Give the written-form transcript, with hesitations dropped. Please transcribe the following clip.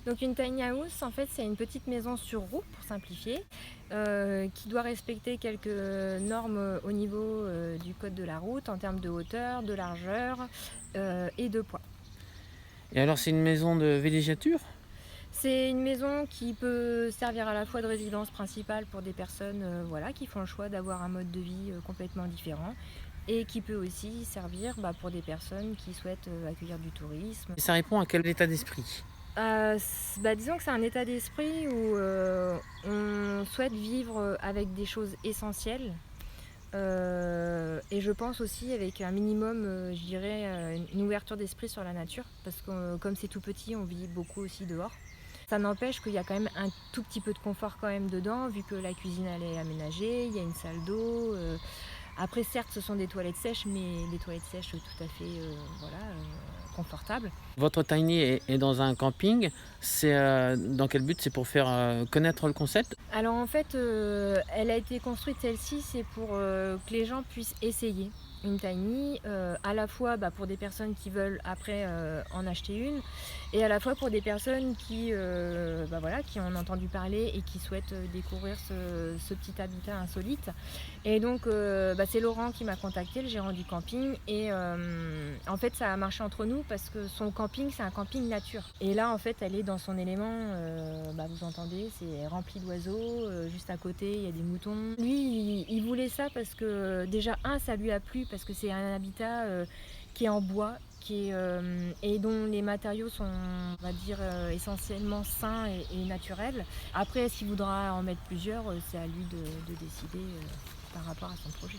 Donc une tiny house, en fait, c'est une petite maison sur roue, pour simplifier, qui doit respecter quelques normes au niveau du code de la route en termes de hauteur, de largeur et de poids. Et alors, c'est une maison de villégiature? C'est une maison qui peut servir à la fois de résidence principale pour des personnes voilà, qui font le choix d'avoir un mode de vie complètement différent et qui peut aussi servir pour des personnes qui souhaitent accueillir du tourisme. Et ça répond à quel état d'esprit? Disons que c'est un état d'esprit où on souhaite vivre avec des choses essentielles et je pense aussi avec un minimum, je dirais, une ouverture d'esprit sur la nature parce que comme c'est tout petit, on vit beaucoup aussi dehors. Ça n'empêche qu'il y a quand même un tout petit peu de confort quand même dedans, vu que la cuisine elle est aménagée, il y a une salle d'eau. Après certes ce sont des toilettes sèches, mais des toilettes sèches tout à fait voilà, confortables. Votre tiny est dans un camping. C'est dans quel but? C'est pour faire connaître le concept? Alors en fait, elle a été construite celle-ci, c'est pour, que les gens puissent essayer une tiny, à la fois, pour des personnes qui veulent après, en acheter une et à la fois pour des personnes qui, voilà, qui en ont entendu parler et qui souhaitent, découvrir ce petit habitat insolite et donc c'est Laurent qui m'a contacté, le gérant du camping et en fait, ça a marché entre nous parce que son camping, c'est un camping nature et là, en fait, elle est dans son élément, vous entendez, c'est rempli d'oiseaux, juste à côté, il y a des moutons. Lui, il voulait ça parce que déjà, ça lui a plu parce que c'est un habitat, qui est en bois, qui est, et dont les matériaux sont, on va dire, essentiellement sains et naturels. Après, s'il voudra en mettre plusieurs, c'est à lui de décider, par rapport à son projet.